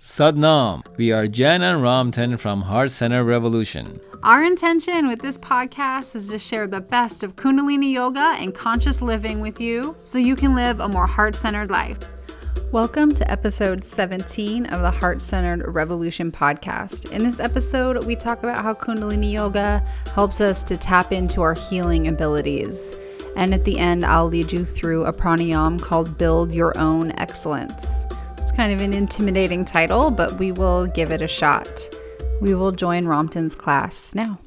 Sadnam. We are Jen and Ramtin from Heart Center Revolution. Our intention with this podcast is to share the best of Kundalini Yoga and conscious living with you so you can live a more heart-centered life. Welcome to episode 17 of the Heart Centered Revolution podcast. In this episode, we talk about how Kundalini Yoga helps us to tap into our healing abilities. And at the end, I'll lead you through a pranayam called Build Your Own Excellence. It's kind of an intimidating title, but we will give it a shot. We will join Ramtin's class now.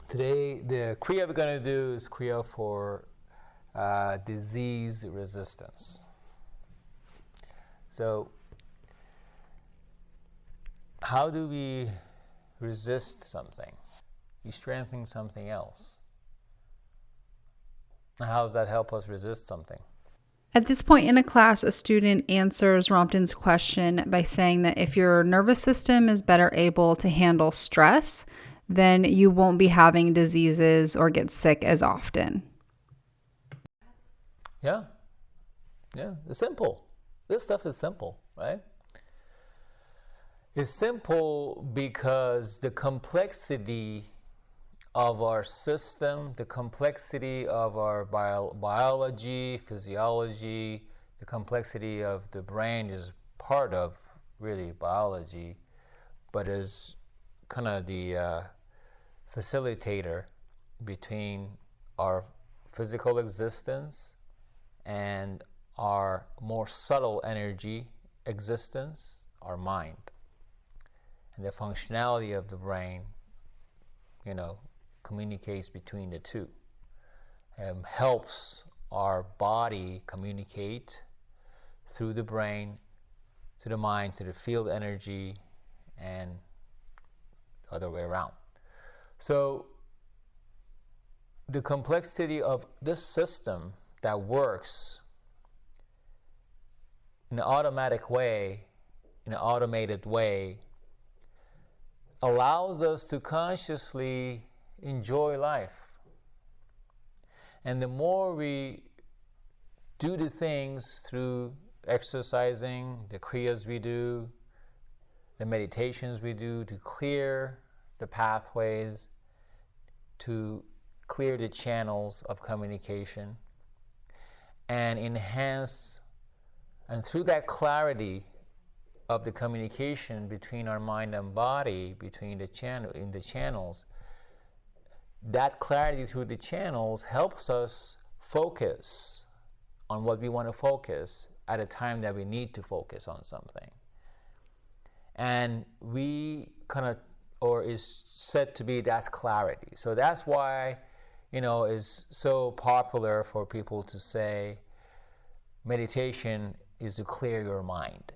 Today, the kriya we're going to do is kriya for disease resistance. So, how do we resist something? We strengthen something else. And how does that help us resist something? At this point in a class, a student answers Ramtin's question by saying that if your nervous system is better able to handle stress, then you won't be having diseases or get sick as often. Yeah, it's simple. This stuff is simple, right? It's simple because the complexity of our system, the complexity of our biology, physiology, the complexity of the brain is part of really biology, but is kind of the facilitator between our physical existence and our more subtle energy existence, our mind. And the functionality of the brain, communicates between the two. Helps our body communicate through the brain to the mind, to the field energy, and the other way around. So the complexity of this system that works in an automatic way, in an automated way, allows us to consciously enjoy life. And the more we do the things through exercising, the kriyas we do, the meditations we do to clear the pathways, to clear the channels of communication, and enhance, and through that clarity of the communication between our mind and body, between the channels, that clarity through the channels helps us focus on what we want to focus at a time that we need to focus on something. And is said to be, that's clarity. So that's why, is so popular for people to say meditation is to clear your mind.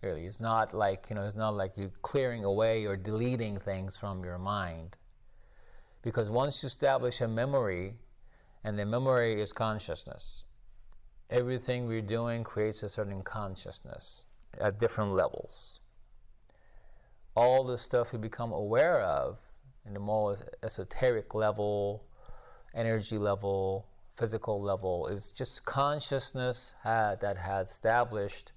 Really, it's not like you're clearing away or deleting things from your mind. Because once you establish a memory, and the memory is consciousness, everything we're doing creates a certain consciousness at different levels. All the stuff we become aware of in the more esoteric level, energy level, physical level, is just consciousness that has established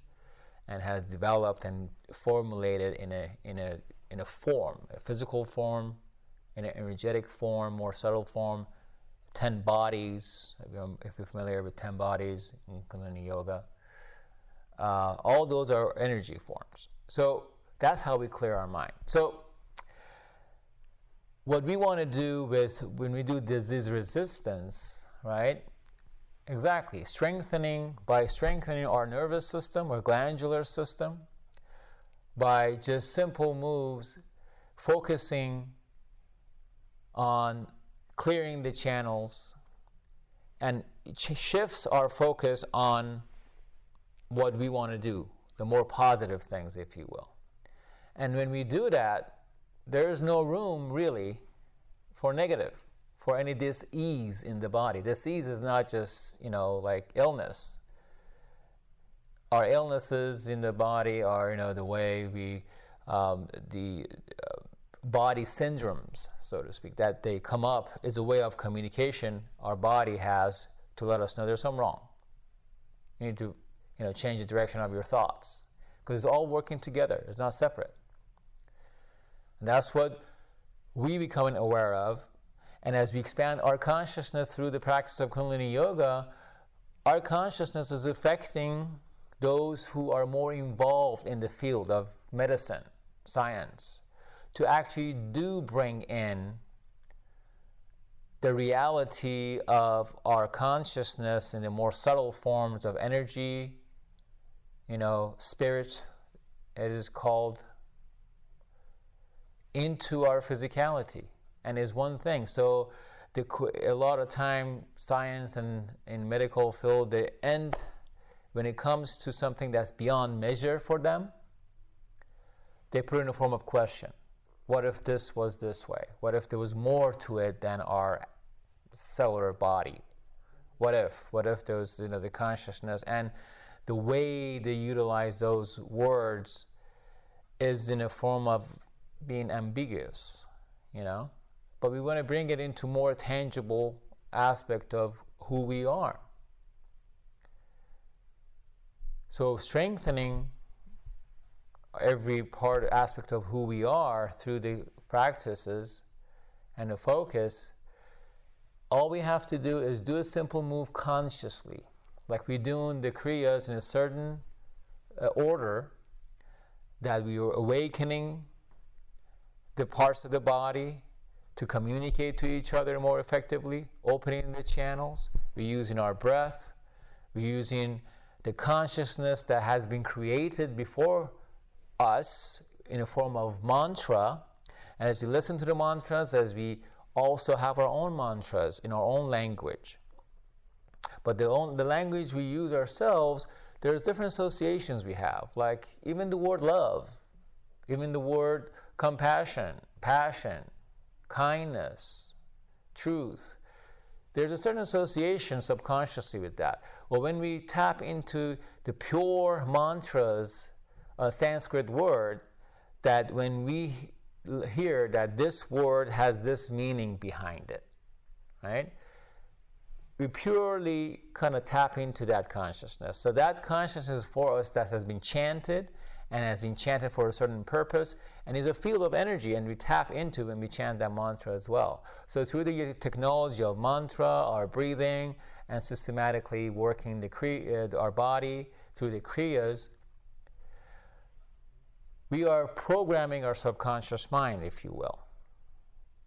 and has developed and formulated in a form, a physical form, in an energetic form, more subtle form, 10 bodies, if you're familiar with 10 bodies in Kundalini Yoga. All those are energy forms. So that's how we clear our mind. So what we want to do when we do disease resistance, right? Exactly, by strengthening our nervous system or glandular system, by just simple moves, focusing on clearing the channels, and it shifts our focus on what we want to do, the more positive things, if you will. And when we do that, there is no room really for negative, for any dis-ease in the body. Dis-ease is not just, like illness. Our illnesses in the body are, the way we, body syndromes, so to speak, that they come up is a way of communication our body has to let us know there's something wrong. You need to change the direction of your thoughts. Because it's all working together. It's not separate. And that's what we become aware of. And as we expand our consciousness through the practice of Kundalini Yoga, our consciousness is affecting those who are more involved in the field of medicine, science, to actually do bring in the reality of our consciousness in the more subtle forms of energy, spirit, it is called, into our physicality, and is one thing. So a lot of time, science and in medical field, they end when it comes to something that's beyond measure for them, they put it in a form of question. What if this was this way? What if there was more to it than our cellular body? What if there was the consciousness? And the way they utilize those words is in a form of being ambiguous, but we want to bring it into more tangible aspect of who we are. So strengthening every aspect of who we are through the practices and the focus, all we have to do is do a simple move consciously, like we do in the Kriyas in a certain order, that we are awakening the parts of the body to communicate to each other more effectively, opening the channels. We're using our breath. We're using the consciousness that has been created before us in a form of mantra. And as we listen to the mantras, as we also have our own mantras in our own language. But the language we use ourselves, there's different associations we have. Like even the word love, even the word compassion, passion, kindness, truth. There's a certain association subconsciously with that. Well, when we tap into the pure mantras, a Sanskrit word, that when we hear that this word has this meaning behind it, right? We purely kind of tap into that consciousness. So that consciousness for us that has been chanted and has been chanted for a certain purpose and is a field of energy, and we tap into when we chant that mantra as well. So through the technology of mantra, our breathing, and systematically working our body through the Kriyas, we are programming our subconscious mind, if you will.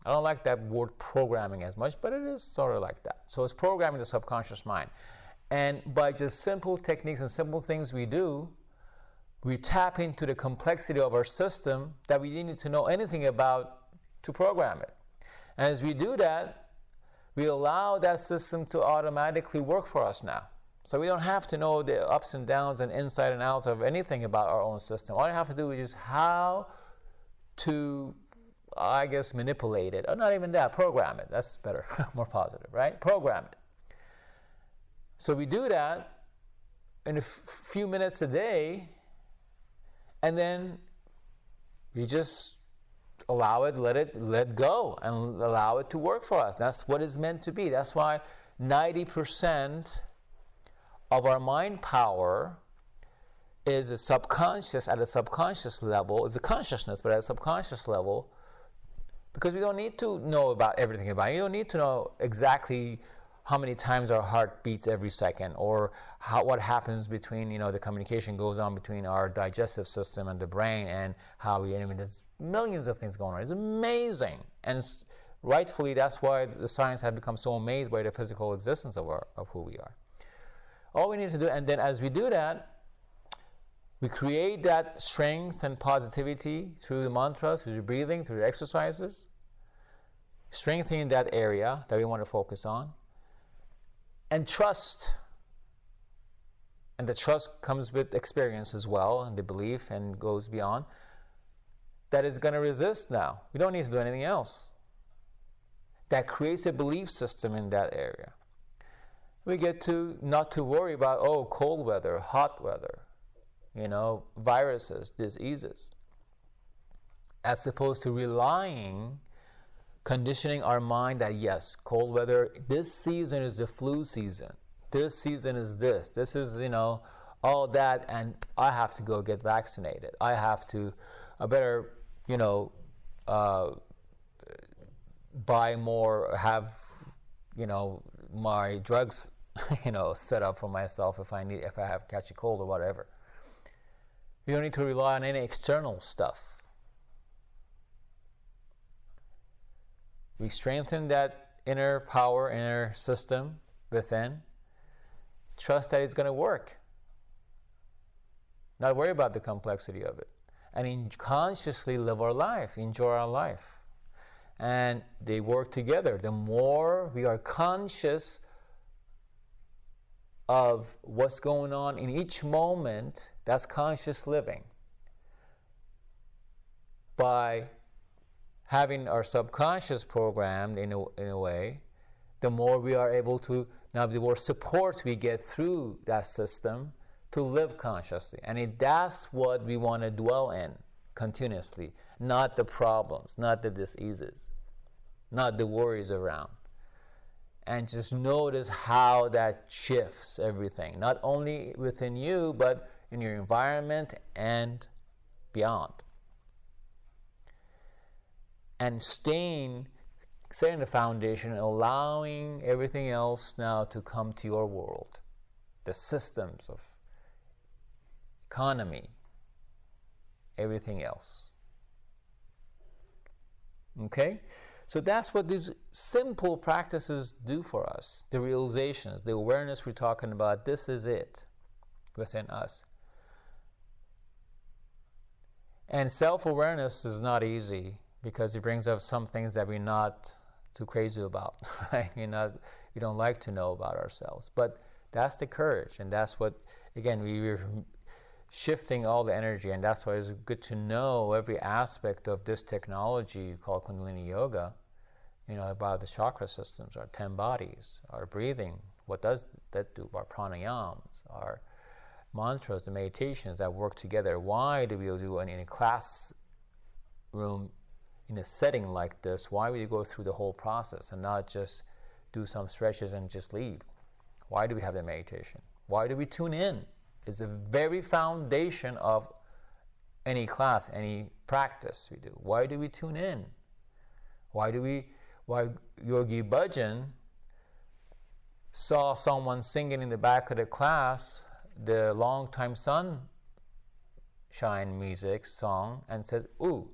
I don't like that word programming as much, but it is sort of like that. So it's programming the subconscious mind. And by just simple techniques and simple things we do, we tap into the complexity of our system that we didn't need to know anything about to program it. And as we do that, we allow that system to automatically work for us now. So we don't have to know the ups and downs and inside and outs of anything about our own system. All you have to do is just how to, manipulate it. Or not even that, program it. That's better, more positive, right? Program it. So we do that in a few minutes a day, and then we just allow it, let go, and allow it to work for us. That's what it's meant to be. That's why 90% of our mind power is a subconscious, at a subconscious level, is a consciousness, but at a subconscious level, because we don't need to know about everything about it. You don't need to know exactly how many times our heart beats every second, or what happens between, the communication goes on between our digestive system and the brain, and how there's millions of things going on. It's amazing. And rightfully, that's why the science has become so amazed by the physical existence of who we are. All we need to do, and then as we do that, we create that strength and positivity through the mantras, through the breathing, through the exercises, strengthening that area that we want to focus on, and trust. And the trust comes with experience as well, and the belief, and goes beyond. That is going to resist now. We don't need to do anything else. That creates a belief system in that area. We get to not to worry about, cold weather, hot weather, viruses, diseases, as opposed to conditioning our mind that yes, cold weather, this season is the flu season. This season is this. This is, all that, and I have to go get vaccinated. I better, buy more, have, my drugs, set up for myself if I have catch a cold or whatever. You don't need to rely on any external stuff. We strengthen that inner power, inner system within. Trust that it's going to work. Not worry about the complexity of it. And consciously live our life, enjoy our life. And they work together. The more we are conscious of what's going on in each moment, that's conscious living. By having our subconscious programmed in a way, the more we are able to, now the more support we get through that system to live consciously. And that's what we want to dwell in continuously, not the problems, not the diseases, not the worries around. And just notice how that shifts everything, not only within you, but in your environment and beyond. And setting the foundation, allowing everything else now to come to your world, the systems of economy, everything else. Okay? So that's what these simple practices do for us. The realizations, the awareness we're talking about, this is it within us. And self-awareness is not easy because it brings up some things that we're not too crazy about. Right? We don't like to know about ourselves. But that's the courage, and that's what, again, we're shifting all the energy, and that's why it's good to know every aspect of this technology called Kundalini Yoga, about the chakra systems, our 10 bodies, our breathing, what does that do, our pranayams, our mantras, the meditations that work together. Why do we do it in a classroom, in a setting like this? Why would you go through the whole process and not just do some stretches and just leave? Why do we have the meditation? Why do we tune in? It's the very foundation of any class, any practice we do. Why do we tune in? Why Yogi Bhajan saw someone singing in the back of the class the Long Time Sunshine music song and said, ooh.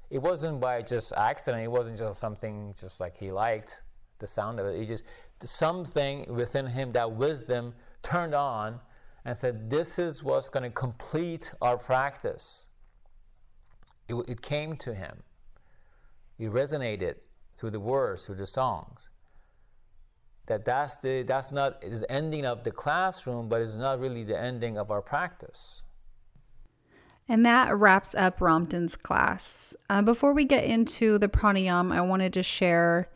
It wasn't by just accident. It wasn't just something just like he liked the sound of it. It's just something within him, that wisdom turned on and said, this is what's going to complete our practice. It came to him. It resonated through the words, through the songs. That's not the ending of the classroom, but it's not really the ending of our practice. And that wraps up Ramtin's class. Before we get into the pranayam, I wanted to share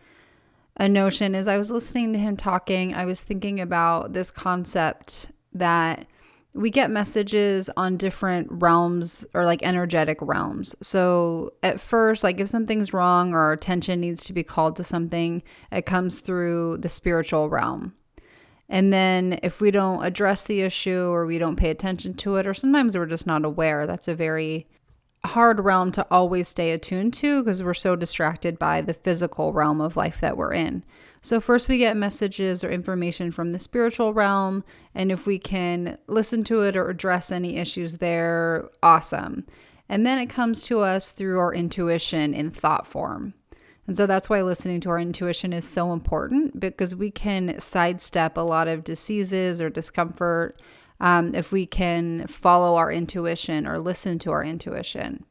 a notion. As I was listening to him talking, I was thinking about this concept that we get messages on different realms, or like energetic realms. So at first, like if something's wrong or our attention needs to be called to something, it comes through the spiritual realm. And then if we don't address the issue, or we don't pay attention to it, or sometimes we're just not aware, that's a very hard realm to always stay attuned to because we're so distracted by the physical realm of life that we're in. So first we get messages or information from the spiritual realm, and if we can listen to it or address any issues there, awesome. And then it comes to us through our intuition in thought form. And so that's why listening to our intuition is so important, because we can sidestep a lot of diseases or discomfort if we can follow our intuition or listen to our intuition.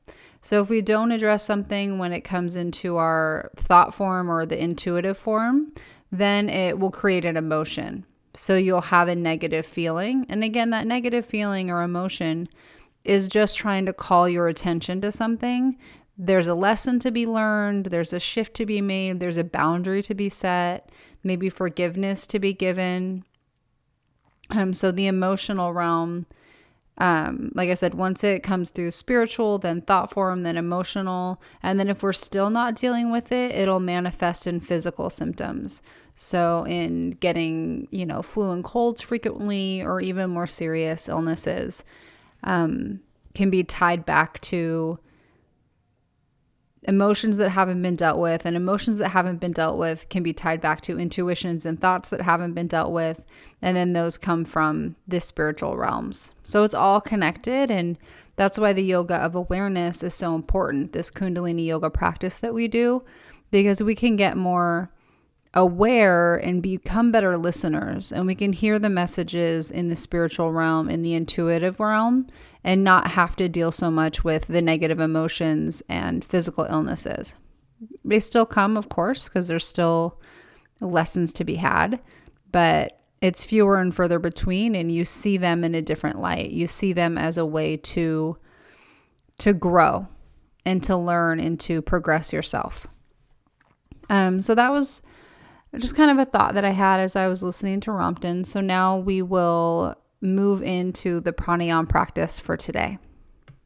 So if we don't address something when it comes into our thought form or the intuitive form, then it will create an emotion. So you'll have a negative feeling. And again, that negative feeling or emotion is just trying to call your attention to something. There's a lesson to be learned. There's a shift to be made. There's a boundary to be set, maybe forgiveness to be given. So the emotional realm Like I said, once it comes through spiritual, then thought form, then emotional. And then if we're still not dealing with it, it'll manifest in physical symptoms. So in getting, flu and colds frequently, or even more serious illnesses, can be tied back to emotions that haven't been dealt with, and emotions that haven't been dealt with can be tied back to intuitions and thoughts that haven't been dealt with. And then those come from the spiritual realms. So it's all connected. And that's why the yoga of awareness is so important. This Kundalini yoga practice that we do, because we can get more aware and become better listeners. And we can hear the messages in the spiritual realm, in the intuitive realm, and not have to deal so much with the negative emotions and physical illnesses. They still come, of course, because there's still lessons to be had, but it's fewer and further between, and you see them in a different light. You see them as a way to grow and to learn and to progress yourself. So that was just kind of a thought that I had as I was listening to Ramtin. So now we will move into the pranayam practice for today.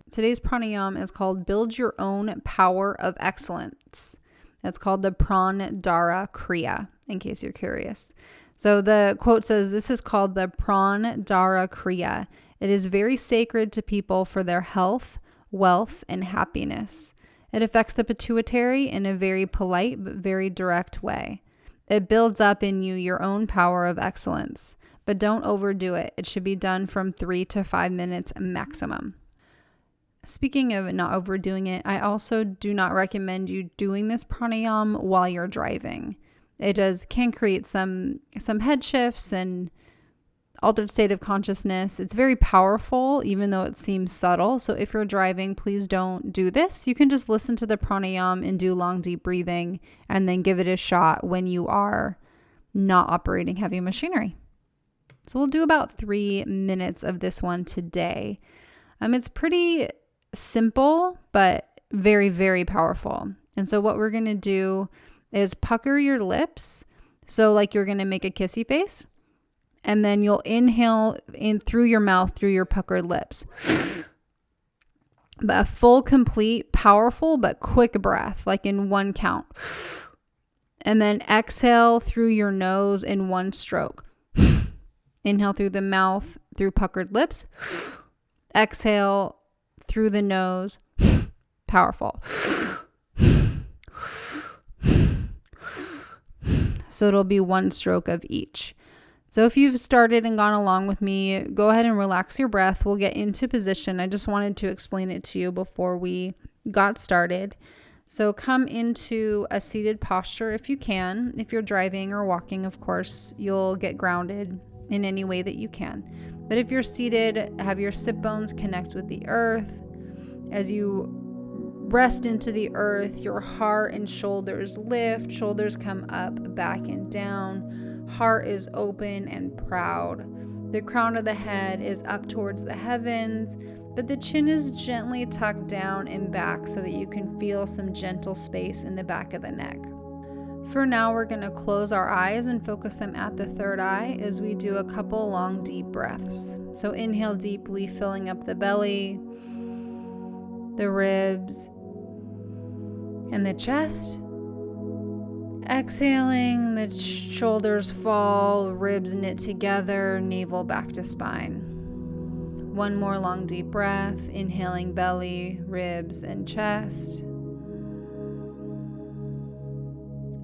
Today's pranayam is called Build Your Own Power of Excellence. It's called the Pranayama Kriya, in case you're curious. So the quote says, this is called the Pranayama Kriya. It is very sacred to people for their health, wealth, and happiness. It affects the pituitary in a very polite but very direct way. It builds up in you your own power of excellence. But don't overdo it. It should be done from 3 to 5 minutes maximum. Speaking of not overdoing it, I also do not recommend you doing this pranayam while you're driving. It can create some head shifts and altered state of consciousness. It's very powerful, even though it seems subtle. So if you're driving, please don't do this. You can just listen to the pranayam and do long, deep breathing, and then give it a shot when you are not operating heavy machinery. So we'll do about 3 minutes of this one today. It's pretty simple, but very, very powerful. And so what we're going to do is pucker your lips. So like you're going to make a kissy face. And then you'll inhale in through your mouth, through your puckered lips. But a full, complete, powerful, but quick breath, like in one count. And then exhale through your nose in one stroke. Inhale through the mouth, through puckered lips. Exhale through the nose. Powerful. So it'll be one stroke of each. So if you've started and gone along with me, go ahead and relax your breath. We'll get into position. I just wanted to explain it to you before we got started. So come into a seated posture if you can. If you're driving or walking, of course, you'll get grounded in any way that you can. But if you're seated, have your sit bones connect with the earth. As you rest into the earth, your heart and shoulders lift, shoulders come up, back and down. Heart is open and proud. The crown of the head is up towards the heavens, but the chin is gently tucked down and back so that you can feel some gentle space in the back of the neck. For now, we're going to close our eyes and focus them at the third eye as we do a couple long, deep breaths. So inhale deeply, filling up the belly, the ribs, and the chest. Exhaling, the shoulders fall, ribs knit together, navel back to spine. One more long, deep breath, inhaling belly, ribs, and chest.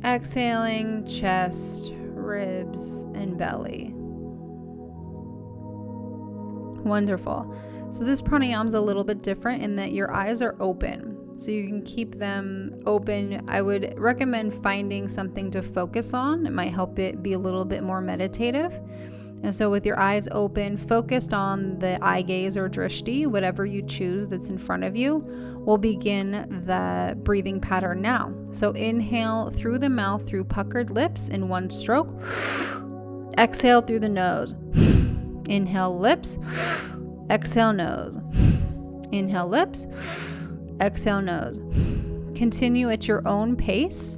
Exhaling, chest, ribs, and belly. Wonderful. So this pranayama is a little bit different in that your eyes are open. So you can keep them open. I would recommend finding something to focus on. It might help it be a little bit more meditative. And so with your eyes open, focused on the eye gaze or drishti, whatever you choose that's in front of you, we'll begin the breathing pattern now. So inhale through the mouth, through puckered lips in one stroke. Exhale through the nose. Inhale lips. Exhale nose. Inhale lips. Exhale nose. Continue at your own pace.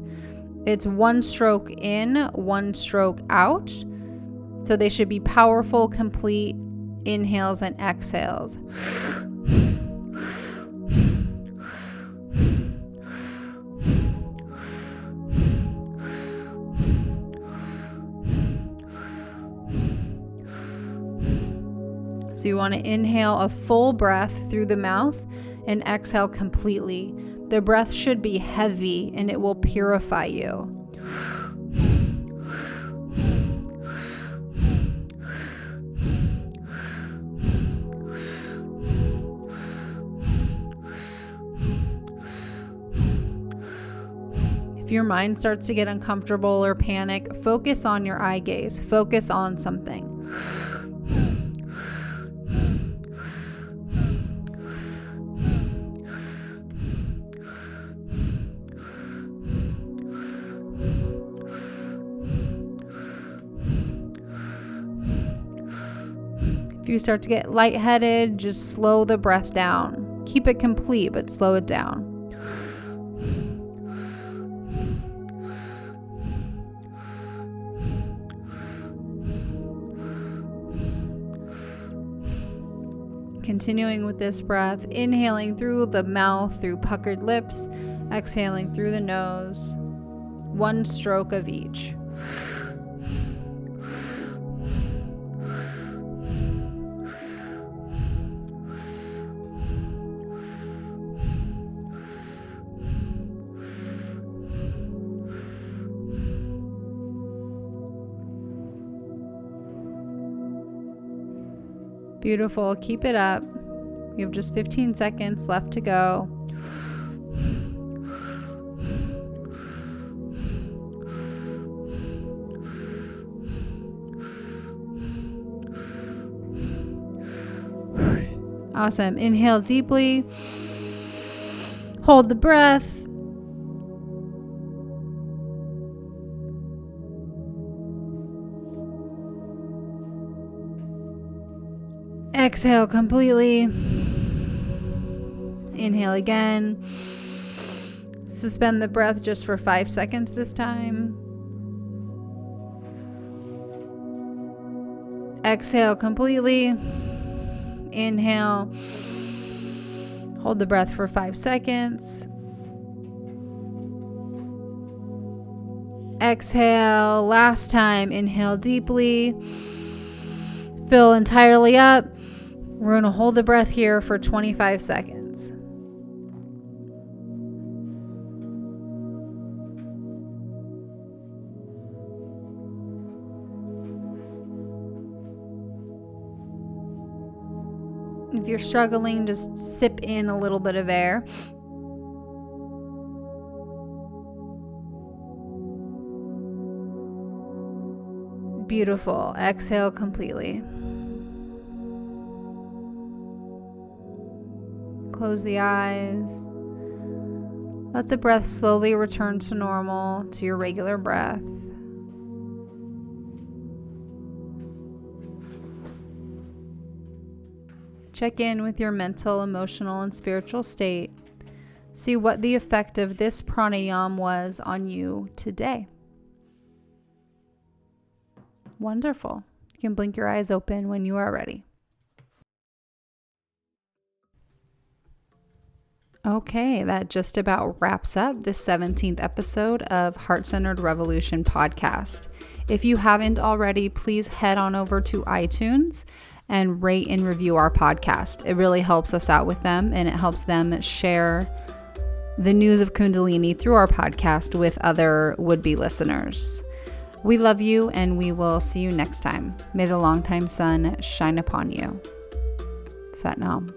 It's one stroke in, one stroke out. So they should be powerful, complete, inhales and exhales. So you want to inhale a full breath through the mouth and exhale completely. The breath should be heavy and it will purify you. If your mind starts to get uncomfortable or panic, focus on your eye gaze. Focus on something. If you start to get lightheaded, just slow the breath down. Keep it complete, but slow it down. Continuing with this breath, inhaling through the mouth, through puckered lips, exhaling through the nose, one stroke of each. Beautiful. Keep it up. We have just 15 seconds left to go. Awesome. Inhale deeply. Hold the breath. Exhale completely. Inhale again. Suspend the breath just for 5 seconds this time. Exhale completely. Inhale. Hold the breath for 5 seconds. Exhale. Last time. Inhale deeply. Fill entirely up. We're going to hold the breath here for 25 seconds. If you're struggling, just sip in a little bit of air. Beautiful. Exhale completely. Close the eyes. Let the breath slowly return to normal, to your regular breath. Check in with your mental, emotional, and spiritual state. See what the effect of this pranayama was on you today. Wonderful. You can blink your eyes open when you are ready. Okay, that just about wraps up the 17th episode of Heart-Centered Revolution podcast. If you haven't already, please head on over to iTunes and rate and review our podcast. It really helps us out with them, and it helps them share the news of Kundalini through our podcast with other would-be listeners. We love you, and we will see you next time. May the longtime sun shine upon you. Sat Nam.